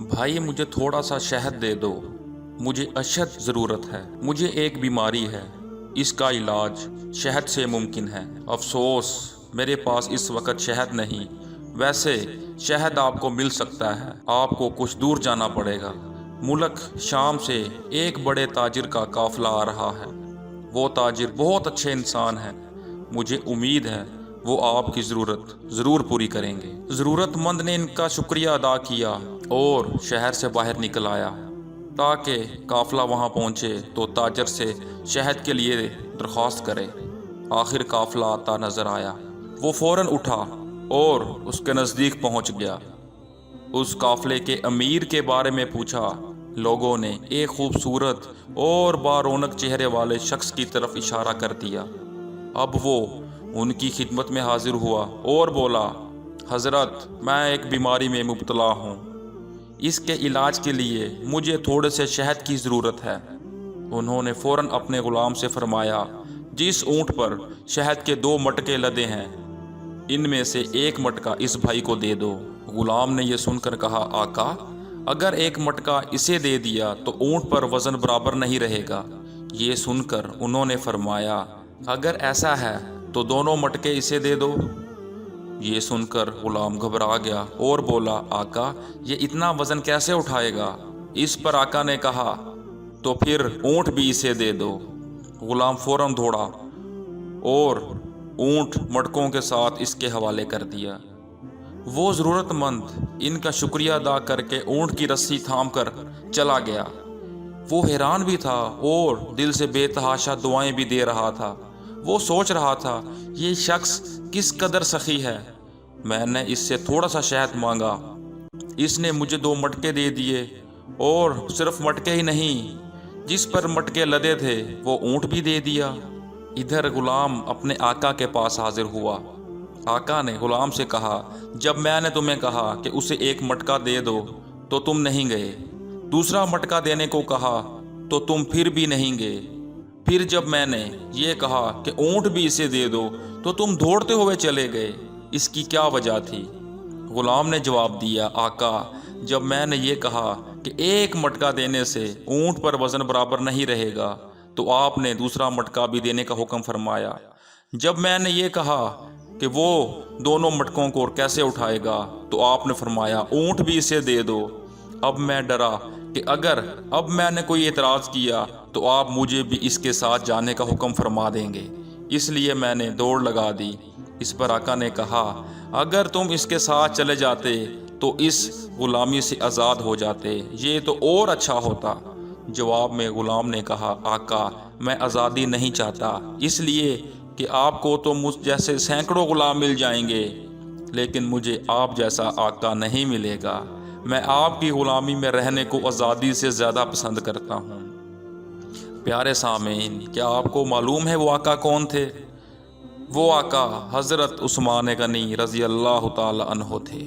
بھائی مجھے تھوڑا سا شہد دے دو، مجھے اشد ضرورت ہے، مجھے ایک بیماری ہے، اس کا علاج شہد سے ممکن ہے۔ افسوس میرے پاس اس وقت شہد نہیں، ویسے شہد آپ کو مل سکتا ہے، آپ کو کچھ دور جانا پڑے گا۔ ملک شام سے ایک بڑے تاجر کا قافلہ آ رہا ہے، وہ تاجر بہت اچھے انسان ہیں، مجھے امید ہے وہ آپ کی ضرورت ضرور پوری کریں گے۔ ضرورت مند نے ان کا شکریہ ادا کیا اور شہر سے باہر نکل آیا تاکہ قافلہ وہاں پہنچے تو تاجر سے شہد کے لیے درخواست کرے۔ آخر قافلہ آتا نظر آیا، وہ فوراً اٹھا اور اس کے نزدیک پہنچ گیا۔ اس قافلے کے امیر کے بارے میں پوچھا۔ لوگوں نے ایک خوبصورت اور بارونق چہرے والے شخص کی طرف اشارہ کر دیا۔ اب وہ ان کی خدمت میں حاضر ہوا اور بولا، حضرت میں ایک بیماری میں مبتلا ہوں، اس کے علاج کے لیے مجھے تھوڑے سے شہد کی ضرورت ہے۔ انہوں نے فوراً اپنے غلام سے فرمایا، جس اونٹ پر شہد کے 2 مٹکے لدے ہیں ان میں سے ایک مٹکا اس بھائی کو دے دو۔ غلام نے یہ سن کر کہا، آقا اگر ایک مٹکا اسے دے دیا تو اونٹ پر وزن برابر نہیں رہے گا۔ یہ سن کر انہوں نے فرمایا، اگر ایسا ہے تو دونوں مٹکے اسے دے دو۔ یہ سن کر غلام گھبرا گیا اور بولا، آقا یہ اتنا وزن کیسے اٹھائے گا؟ اس پر آقا نے کہا، تو پھر اونٹ بھی اسے دے دو۔ غلام فوراً دوڑا اور اونٹ مٹکوں کے ساتھ اس کے حوالے کر دیا۔ وہ ضرورت مند ان کا شکریہ ادا کر کے اونٹ کی رسی تھام کر چلا گیا۔ وہ حیران بھی تھا اور دل سے بے تحاشا دعائیں بھی دے رہا تھا۔ وہ سوچ رہا تھا، یہ شخص کس قدر سخی ہے، میں نے اس سے تھوڑا سا شہد مانگا، اس نے مجھے 2 مٹکے دے دیے، اور صرف مٹکے ہی نہیں، جس پر مٹکے لدے تھے وہ اونٹ بھی دے دیا۔ ادھر غلام اپنے آقا کے پاس حاضر ہوا۔ آقا نے غلام سے کہا، جب میں نے تمہیں کہا کہ اسے 1 مٹکا دے دو تو تم نہیں گئے، دوسرا مٹکا دینے کو کہا تو تم پھر بھی نہیں گئے، پھر جب میں نے یہ کہا کہ اونٹ بھی اسے دے دو تو تم دوڑتے ہوئے چلے گئے، اس کی کیا وجہ تھی؟ غلام نے جواب دیا، آقا جب میں نے یہ کہا کہ 1 مٹکا دینے سے اونٹ پر وزن برابر نہیں رہے گا تو آپ نے دوسرا مٹکا بھی دینے کا حکم فرمایا۔ جب میں نے یہ کہا کہ وہ دونوں مٹکوں کو کیسے اٹھائے گا تو آپ نے فرمایا، اونٹ بھی اسے دے دو۔ اب میں ڈرا کہ اگر اب میں نے کوئی اعتراض کیا تو آپ مجھے بھی اس کے ساتھ جانے کا حکم فرما دیں گے، اس لیے میں نے دوڑ لگا دی۔ اس پر آقا نے کہا، اگر تم اس کے ساتھ چلے جاتے تو اس غلامی سے آزاد ہو جاتے، یہ تو اور اچھا ہوتا۔ جواب میں غلام نے کہا، آقا میں آزادی نہیں چاہتا، اس لیے کہ آپ کو تو مجھ جیسے سینکڑوں غلام مل جائیں گے، لیکن مجھے آپ جیسا آقا نہیں ملے گا۔ میں آپ کی غلامی میں رہنے کو آزادی سے زیادہ پسند کرتا ہوں۔ پیارے سامعین، کیا آپ کو معلوم ہے وہ آقا کون تھے؟ وہ آقا حضرت عثمان غنی رضی اللہ تعالی عنہ تھے۔